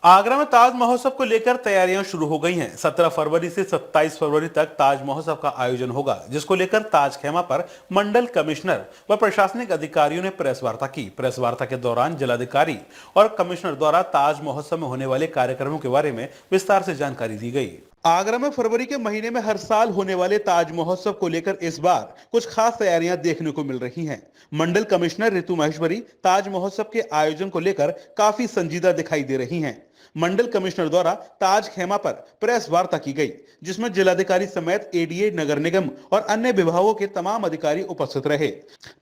आगरा में ताज महोत्सव को लेकर तैयारियां शुरू हो गई हैं। 17 फरवरी से 27 फरवरी तक ताज महोत्सव का आयोजन होगा, जिसको लेकर ताज खेमा पर मंडल कमिश्नर व प्रशासनिक अधिकारियों ने प्रेस वार्ता की। प्रेस वार्ता के दौरान जिलाधिकारी और कमिश्नर द्वारा ताज महोत्सव में होने वाले कार्यक्रमों के बारे में विस्तार से जानकारी दी गई। आगरा में फरवरी के महीने में हर साल होने वाले ताज महोत्सव को लेकर इस बार कुछ खास तैयारियां देखने को मिल रही हैं। मंडल कमिश्नर ऋतु महेश्वरी ताज महोत्सव के आयोजन को लेकर काफी संजीदा दिखाई दे रही हैं। मंडल कमिश्नर द्वारा ताज खेमा पर प्रेस वार्ता की गई, जिसमें जिलाधिकारी समेत एडीए, नगर निगम और अन्य विभागों के तमाम अधिकारी उपस्थित रहे।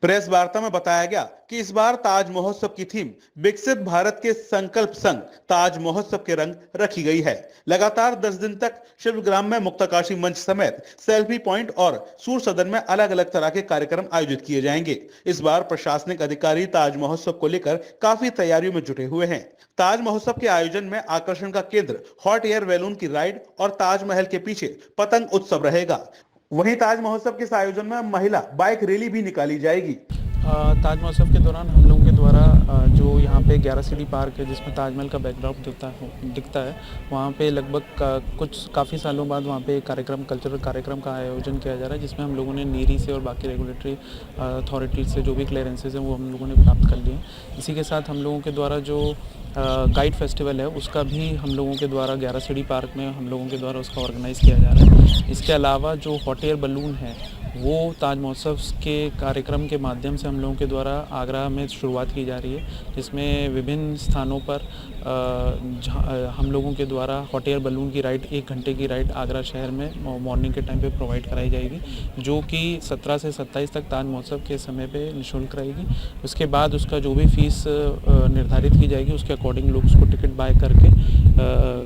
प्रेस वार्ता में बताया गया कि इस बार ताज महोत्सव की थीम विकसित भारत के संकल्प संग ताज महोत्सव के रंग रखी गई है। लगातार 10 दिन तक शिल्पग्राम में मुक्ताकाशी मंच समेत सेल्फी पॉइंट और सूर सदन में अलग अलग तरह के कार्यक्रम आयोजित किए जाएंगे। इस बार प्रशासनिक अधिकारी ताज महोत्सव को लेकर काफी तैयारियों में जुटे हुए हैं। ताज महोत्सव के आयोजन में आकर्षण का केंद्र हॉट एयर बैलून की राइड और ताजमहल के पीछे पतंग उत्सव रहेगा। वहीं ताज महोत्सव के इस आयोजन में महिला बाइक रैली भी निकाली जाएगी। ताज महोत्सव के दौरान हम लोगों के द्वारा जो यहाँ पे 11 सीढ़ी पार्क है, जिसमें ताजमहल का बैकड्रॉप दिखता है, वहाँ पे लगभग काफ़ी सालों बाद वहाँ पे कल्चरल कार्यक्रम का आयोजन किया जा रहा है, जिसमें हम लोगों ने नीरी से और बाकी रेगुलेटरी अथॉरिटीज से जो भी क्लियरेंसेज हैं वो हम लोगों ने प्राप्त कर लिए। इसी के साथ हम लोगों के द्वारा जो काइट फेस्टिवल है उसका भी हम लोगों के द्वारा 11 सीढ़ी पार्क में हम लोगों के द्वारा उसका ऑर्गेनाइज़ किया जा रहा है। इसके अलावा जो हॉट एयर बलून है वो ताज महोत्सव के कार्यक्रम के माध्यम से हम लोगों के द्वारा आगरा में शुरुआत की जा रही है, जिसमें विभिन्न स्थानों पर हम लोगों के द्वारा हॉट एयर बलून की राइड 1 घंटे की राइड आगरा शहर में मॉर्निंग के टाइम पे प्रोवाइड कराई जाएगी, जो कि 17 से 27 तक ताज महोत्सव के समय पे निःशुल्क रहेगी। उसके बाद उसका जो भी फीस निर्धारित की जाएगी उसके अकॉर्डिंग लोग उसको टिकट बाय करके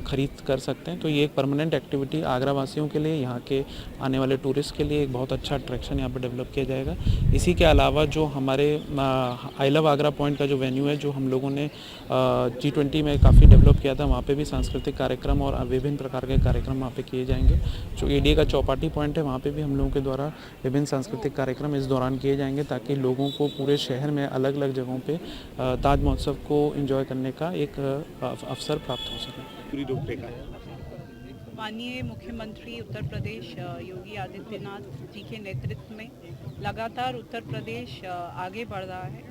ख़रीद कर सकते हैं। तो ये एक परमानेंट एक्टिविटी आगरा वासियों के लिए, यहाँ के आने वाले टूरिस्ट के लिए एक बहुत अच्छा अट्रैक्शन यहाँ पर डेवलप किया जाएगा। इसी के अलावा जो हमारे आई लव आगरा पॉइंट का जो वेन्यू है, जो हम लोगों ने G20 में काफ़ी डेवलप किया था, वहाँ पे भी सांस्कृतिक कार्यक्रम और विभिन्न प्रकार के कार्यक्रम वहाँ पे किए जाएंगे। जो एडीए का चौपाटी पॉइंट है, वहाँ पे भी हम लोगों के द्वारा विभिन्न सांस्कृतिक कार्यक्रम इस दौरान किए जाएंगे, ताकि लोगों को पूरे शहर में अलग अलग जगहों पे ताज महोत्सव को एंजॉय करने का एक अवसर प्राप्त हो सके। पूरी रूपरेखा है। माननीय मुख्यमंत्री उत्तर प्रदेश योगी आदित्यनाथ जी के नेतृत्व में लगातार उत्तर प्रदेश आगे बढ़ रहा है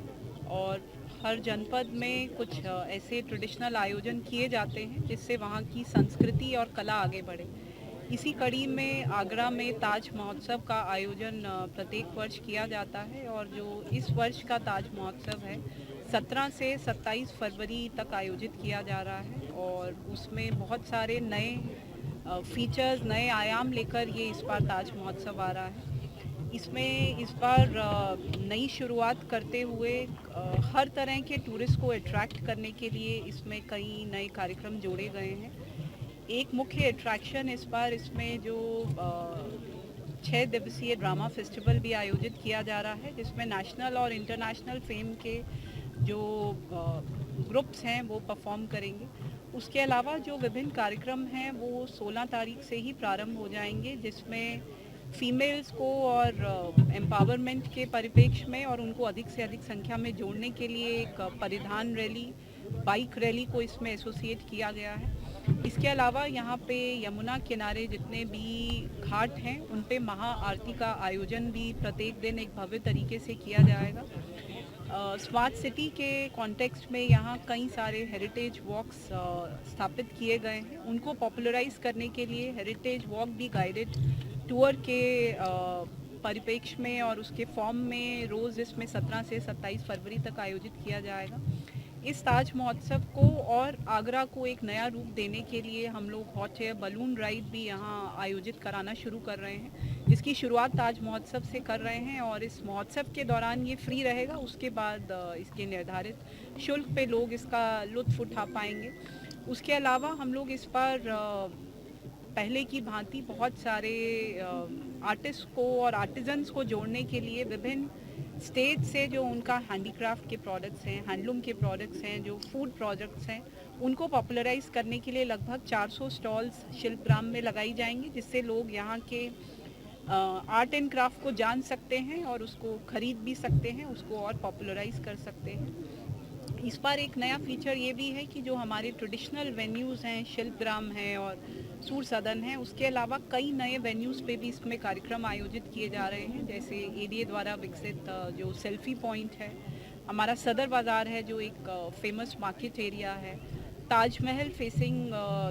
और हर जनपद में कुछ ऐसे ट्रेडिशनल आयोजन किए जाते हैं जिससे वहाँ की संस्कृति और कला आगे बढ़े। इसी कड़ी में आगरा में ताज महोत्सव का आयोजन प्रत्येक वर्ष किया जाता है और जो इस वर्ष का ताज महोत्सव है 17 से 27 फरवरी तक आयोजित किया जा रहा है और उसमें बहुत सारे नए फीचर्स, नए आयाम लेकर ये इस बार ताज महोत्सव आ रहा है। इसमें इस बार नई शुरुआत करते हुए हर तरह के टूरिस्ट को अट्रैक्ट करने के लिए इसमें कई नए कार्यक्रम जोड़े गए हैं। एक मुख्य अट्रैक्शन इस बार इसमें जो 6 दिवसीय ड्रामा फेस्टिवल भी आयोजित किया जा रहा है, जिसमें नेशनल और इंटरनेशनल फेम के जो ग्रुप्स हैं वो परफॉर्म करेंगे। उसके अलावा जो विभिन्न कार्यक्रम हैं वो 16 तारीख से ही प्रारंभ हो जाएंगे, जिसमें फीमेल्स को और एम्पावरमेंट के परिप्रेक्ष्य में और उनको अधिक से अधिक संख्या में जोड़ने के लिए एक परिधान रैली, बाइक रैली को इसमें एसोसिएट किया गया है। इसके अलावा यहाँ पे यमुना किनारे जितने भी घाट हैं उन पे महा आरती का आयोजन भी प्रत्येक दिन एक भव्य तरीके से किया जाएगा। स्मार्ट सिटी के कॉन्टेक्स्ट में यहाँ कई सारे हेरिटेज वॉक्स स्थापित किए गए हैं। उनको पॉपुलराइज करने के लिए हेरिटेज वॉक भी गाइडेड टूर के परिप्रेक्ष्य में और उसके फॉर्म में रोज़ इसमें 17 से 27 फरवरी तक आयोजित किया जाएगा। इस ताज महोत्सव को और आगरा को एक नया रूप देने के लिए हम लोग हॉट एयर बलून राइड भी यहाँ आयोजित कराना शुरू कर रहे हैं, जिसकी शुरुआत ताज महोत्सव से कर रहे हैं और इस महोत्सव के दौरान ये फ्री रहेगा। उसके बाद इसके निर्धारित शुल्क पे लोग इसका लुत्फ़ उठा पाएंगे। उसके अलावा हम लोग इस बार पहले की भांति बहुत सारे आर्टिस्ट को और आर्टिजन्स को जोड़ने के लिए विभिन्न स्टेट से जो उनका हैंडीक्राफ्ट के प्रोडक्ट्स हैं, हैंडलूम के प्रोडक्ट्स हैं, जो फूड प्रोडक्ट्स हैं, उनको पॉपुलराइज करने के लिए लगभग 400 स्टॉल्स शिल्पग्राम में लगाई जाएंगी, जिससे लोग यहाँ के आर्ट एंड क्राफ्ट को जान सकते हैं और उसको खरीद भी सकते हैं, उसको और पॉपुलराइज कर सकते हैं। इस बार एक नया फीचर ये भी है कि जो हमारे ट्रेडिशनल वेन्यूज़ हैं, शिल्पग्राम है और सूर सदन है, उसके अलावा कई नए वेन्यूज़ पे भी इसमें कार्यक्रम आयोजित किए जा रहे हैं। जैसे एडीए द्वारा विकसित जो सेल्फी पॉइंट है, हमारा सदर बाज़ार है जो एक फेमस मार्केट एरिया है, ताजमहल फेसिंग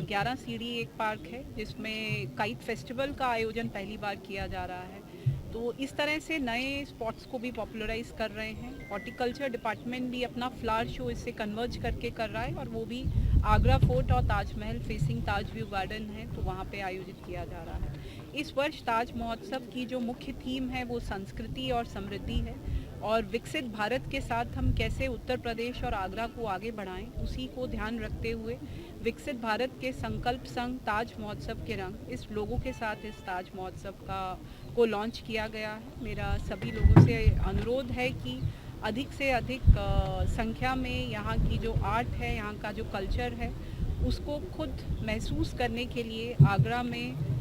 11 सीढ़ी एक पार्क है जिसमें काइट फेस्टिवल का आयोजन पहली बार किया जा रहा है। तो इस तरह से नए स्पॉट्स को भी पॉपुलराइज कर रहे हैं। हॉर्टिकल्चर डिपार्टमेंट भी अपना फ्लावर शो इससे कन्वर्ज करके कर रहा है और वो भी आगरा फोर्ट और ताजमहल फेसिंग ताज व्यू गार्डन है तो वहाँ पे आयोजित किया जा रहा है। इस वर्ष ताज महोत्सव की जो मुख्य थीम है वो संस्कृति और समृद्धि है और विकसित भारत के साथ हम कैसे उत्तर प्रदेश और आगरा को आगे बढ़ाएं, उसी को ध्यान रखते हुए विकसित भारत के संकल्प संग ताज महोत्सव के रंग इस लोगों के साथ इस ताज महोत्सव को लॉन्च किया गया है। मेरा सभी लोगों से अनुरोध है कि अधिक से अधिक संख्या में यहाँ की जो आर्ट है, यहाँ का जो कल्चर है, उसको खुद महसूस करने के लिए आगरा में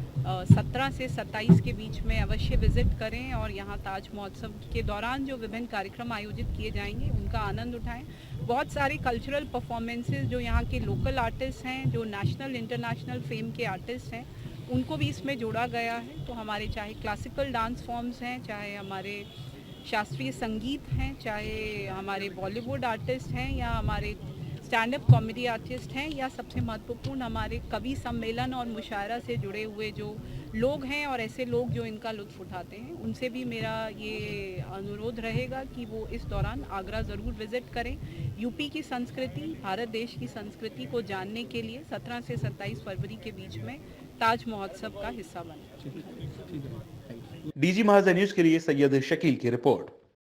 17 से 27 के बीच में अवश्य विजिट करें और यहाँ ताज महोत्सव के दौरान जो विभिन्न कार्यक्रम आयोजित किए जाएंगे उनका आनंद उठाएं। बहुत सारे कल्चरल परफॉर्मेंसेस जो यहाँ के लोकल आर्टिस्ट हैं, जो नेशनल इंटरनेशनल फेम के आर्टिस्ट हैं, उनको भी इसमें जोड़ा गया है। तो हमारे चाहे क्लासिकल डांस फॉर्म्स हैं, चाहे हमारे शास्त्रीय संगीत हैं, चाहे हमारे बॉलीवुड आर्टिस्ट हैं या हमारे स्टैंड अप कॉमेडी आर्टिस्ट हैं या सबसे महत्वपूर्ण हमारे कवि सम्मेलन और मुशायरा से जुड़े हुए जो लोग हैं और ऐसे लोग जो इनका लुत्फ़ उठाते हैं, उनसे भी मेरा ये अनुरोध रहेगा कि वो इस दौरान आगरा ज़रूर विज़िट करें। यूपी की संस्कृति, भारत देश की संस्कृति को जानने के लिए 17 से 27 फरवरी के बीच में ताज महोत्सव का हिस्सा बने। डीजी महाराजा न्यूज के लिए सैयद शकील की रिपोर्ट।